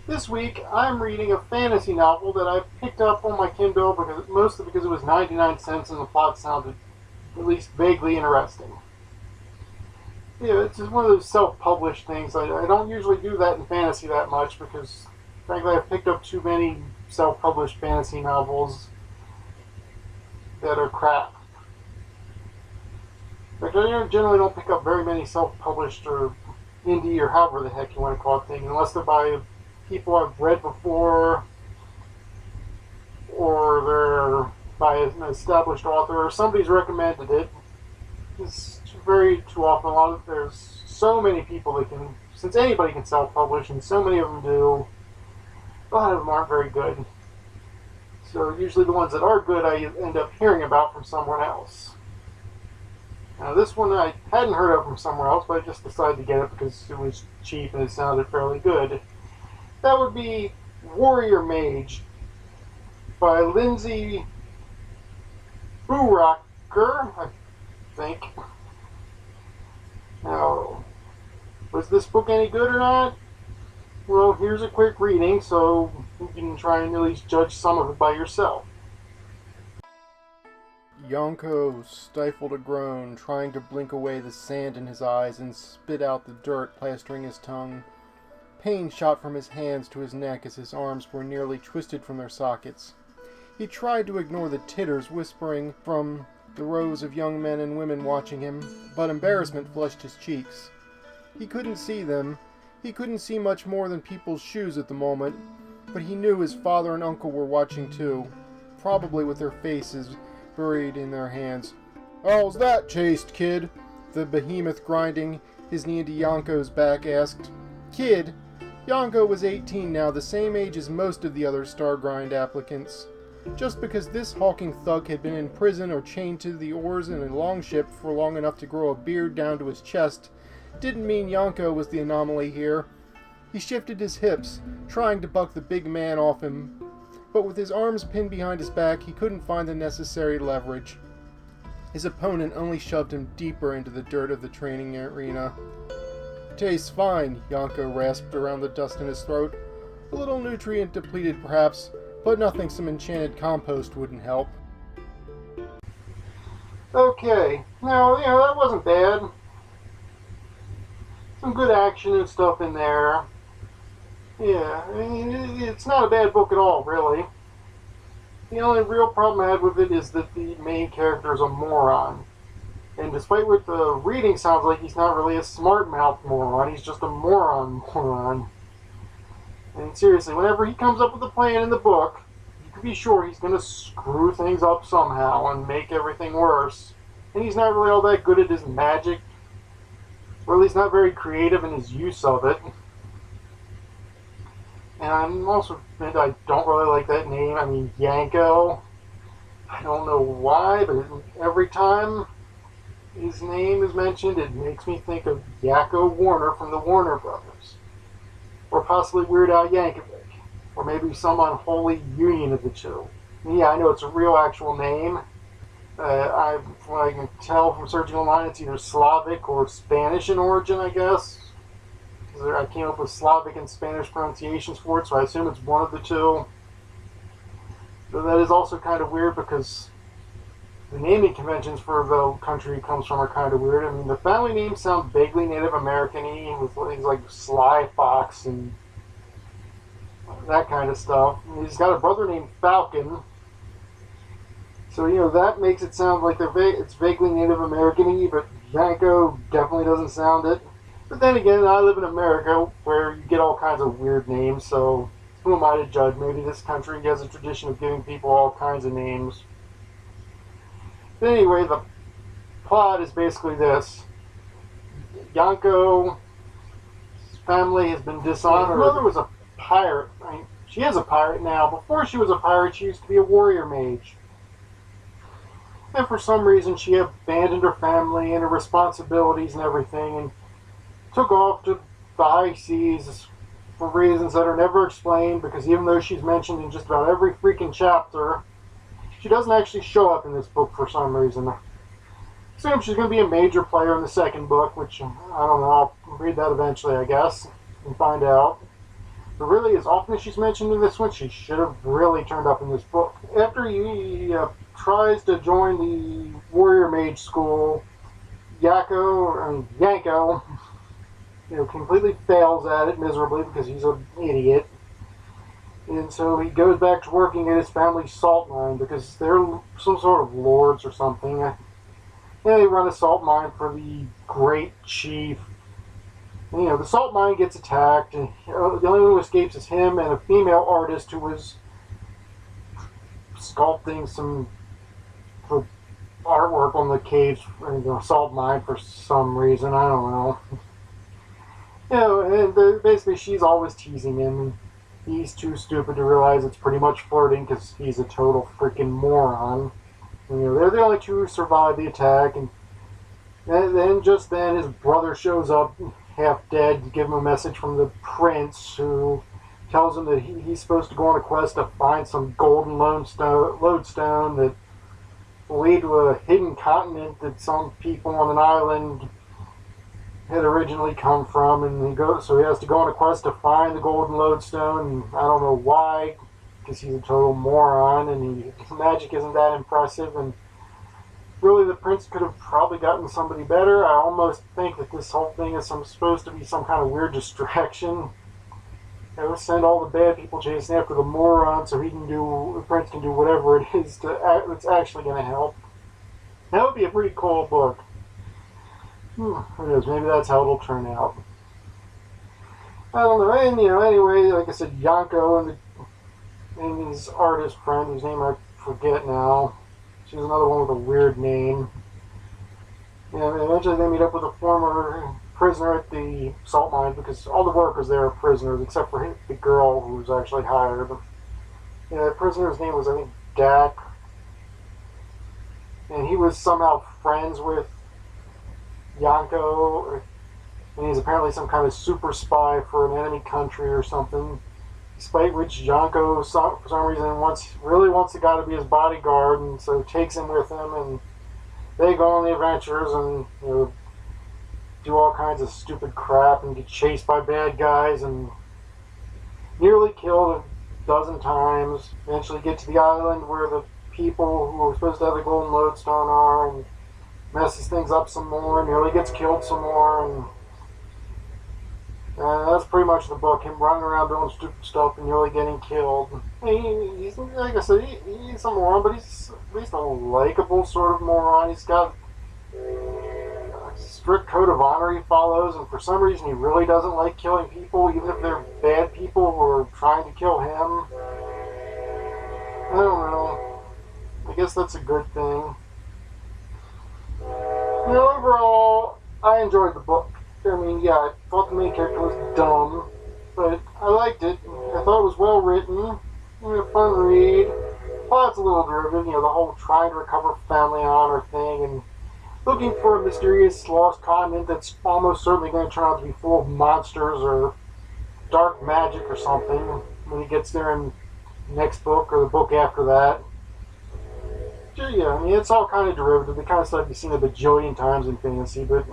This week, I'm reading a fantasy novel that I picked up on my Kindle mostly because it was 99 cents and the plot sounded at least vaguely interesting. Yeah, it's just one of those self-published things. I don't usually do that in fantasy that much because, frankly, I've picked up too many self-published fantasy novels that are crap. In fact, I generally don't pick up very many self-published or indie or however the heck you want to call it things, unless they're by people I've read before, or they're by an established author, or somebody's recommended it. It's very too often. There's so many people that can, since anybody can self-publish, and so many of them do. A lot of them aren't very good. So usually the ones that are good, I end up hearing about from someone else. Now this one I hadn't heard of from somewhere else, but I just decided to get it because it was cheap and it sounded fairly good. That would be Warrior Mage by Lindsay Buroker, I think. Now, was this book any good or not? Well, here's a quick reading, so you can try and at least judge some of it by yourself. Yonko stifled a groan, trying to blink away the sand in his eyes and spit out the dirt plastering his tongue. Pain shot from his hands to his neck as his arms were nearly twisted from their sockets. He tried to ignore the titters whispering from the rows of young men and women watching him, but embarrassment flushed his cheeks. He couldn't see them. He couldn't see much more than people's shoes at the moment, but he knew his father and uncle were watching too, probably with their faces buried in their hands. "How's that, chaste kid?" the behemoth grinding his knee into Yonko's back asked. Kid? Yonko was 18 now, the same age as most of the other Stargrind applicants. Just because this hulking thug had been in prison or chained to the oars in a longship for long enough to grow a beard down to his chest didn't mean Yonko was the anomaly here. He shifted his hips, trying to buck the big man off him, but with his arms pinned behind his back, he couldn't find the necessary leverage. His opponent only shoved him deeper into the dirt of the training arena. "Tastes fine," Yonko rasped around the dust in his throat. "A little nutrient depleted, perhaps, but nothing some enchanted compost wouldn't help." Okay, now, that wasn't bad. Some good action and stuff in there. Yeah, I mean, it's not a bad book at all, really. The only real problem I had with it is that the main character is a moron. And despite what the reading sounds like, he's not really a smart-mouthed moron, he's just a moron. And seriously, whenever he comes up with a plan in the book, you can be sure he's going to screw things up somehow and make everything worse. And he's not really all that good at his magic, or at least not very creative in his use of it. And I'm also, I don't really like that name. I mean, Yanko. I don't know why, but every time his name is mentioned, it makes me think of Yakko Warner from the Warner Brothers. Or possibly Weird Al Yankovic. Or maybe some unholy union of the two. And yeah, I know it's a real actual name. From what I can tell from searching online, it's either Slavic or Spanish in origin, I guess. I came up with Slavic and Spanish pronunciations for it, so I assume it's one of the two. But that is also kind of weird because the naming conventions for the country it comes from are kind of weird. I mean, the family names sound vaguely Native American-y, with things like Sly Fox and that kind of stuff. And he's got a brother named Falcon. So, that makes it sound like it's vaguely Native American-y, but Yanko definitely doesn't sound it. But then again, I live in America where you get all kinds of weird names, so who am I to judge? Maybe this country has a tradition of giving people all kinds of names. But anyway, the plot is basically this. Yanko's family has been dishonored. Her mother was a pirate. I mean, she is a pirate now. Before she was a pirate, she used to be a warrior mage. And for some reason, she abandoned her family and her responsibilities and everything, and took off to the high seas for reasons that are never explained, because even though she's mentioned in just about every freaking chapter, she doesn't actually show up in this book for some reason. I assume she's going to be a major player in the second book, which, I don't know, I'll read that eventually, I guess, and find out. But really, as often as she's mentioned in this one, she should have really turned up in this book. After he tries to join the Warrior Mage school, Yanko, completely fails at it miserably because he's an idiot. And so he goes back to working at his family's salt mine because they're some sort of lords or something. They run a salt mine for the great chief. And, the salt mine gets attacked, and the only one who escapes is him and a female artist who was sculpting some artwork on the caves in the salt mine for some reason. I don't know. And basically she's always teasing him, and he's too stupid to realize it's pretty much flirting because he's a total freaking moron. And, they're the only two who survive the attack, and then his brother shows up half dead to give him a message from the prince, who tells him that he's supposed to go on a quest to find some golden lodestone that will lead to a hidden continent that some people on an island had originally come from, and so he has to go on a quest to find the golden lodestone, and I don't know why, because he's a total moron, and his magic isn't that impressive, and really the prince could have probably gotten somebody better. I almost think that this whole thing is supposed to be some kind of weird distraction. Send all the bad people chasing after the moron so the prince can do whatever it is that's actually going to help. That would be a pretty cool book. Who knows, maybe that's how it'll turn out. I don't know, and anyway, like I said, Yanko and his artist friend, whose name I forget now. She's another one with a weird name. And eventually they meet up with a former prisoner at the salt mine, because all the workers there are prisoners, except for the girl who's actually hired. The prisoner's name was, I think, Dak. And he was somehow friends with Yanko, and he's apparently some kind of super spy for an enemy country or something. Despite which Yanko, for some reason, really wants the guy to be his bodyguard, and so takes him with him, and they go on the adventures and do all kinds of stupid crap and get chased by bad guys and nearly killed a dozen times. Eventually get to the island where the people who are supposed to have the golden lodestone are, and messes things up some more, and nearly gets killed some more, and that's pretty much the book. Him running around doing stupid stuff and nearly getting killed. He's like I said, he's a moron, but he's at least a likable sort of moron. He's got a strict code of honor he follows, and for some reason he really doesn't like killing people, even if they're bad people who are trying to kill him. I don't know. I guess that's a good thing. Overall, I enjoyed the book. I mean, yeah, I thought the main character was dumb, but I liked it. I thought it was well written, a fun read. Plot's a little derivative, the whole trying to recover family honor thing, and looking for a mysterious lost continent that's almost certainly going to turn out to be full of monsters or dark magic or something when he gets there in the next book or the book after that. Yeah, I mean, it's all kind of derivative. The kind of stuff you've seen a bajillion times in fantasy, but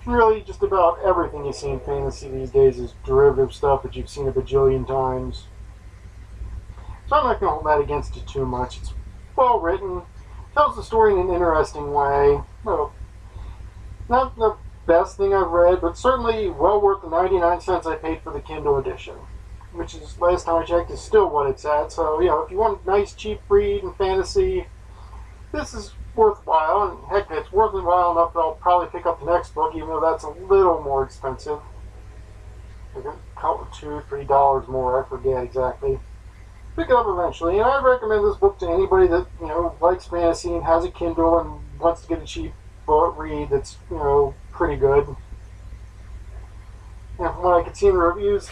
really just about everything you see in fantasy these days is derivative stuff that you've seen a bajillion times. So I'm not going to hold that against it too much. It's well written, tells the story in an interesting way. Well, not the best thing I've read, but certainly well worth the 99 cents I paid for the Kindle edition, which is, last time I checked, is still what it's at. So, if you want a nice cheap read in fantasy, this is worthwhile, and heck, it's worthwhile enough that I'll probably pick up the next book, even though that's a little more expensive. Like $2, $3 more, I forget exactly. Pick it up eventually, and I recommend this book to anybody that likes fantasy and has a Kindle and wants to get a cheap book read that's pretty good. And from what I could see in the reviews,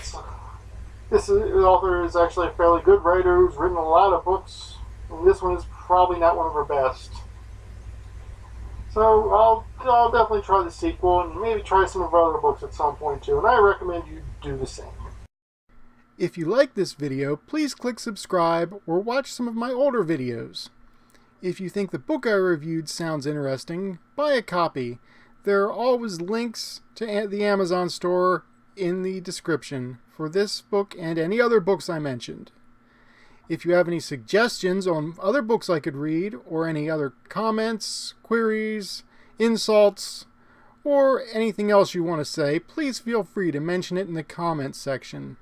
the author is actually a fairly good writer who's written a lot of books, and this one is probably not one of her best. So I'll definitely try the sequel and maybe try some of her other books at some point too, and I recommend you do the same. If you like this video, please click subscribe or watch some of my older videos. If you think the book I reviewed sounds interesting, buy a copy. There are always links to the Amazon store in the description for this book and any other books I mentioned. If you have any suggestions on other books I could read, or any other comments, queries, insults, or anything else you want to say, please feel free to mention it in the comments section.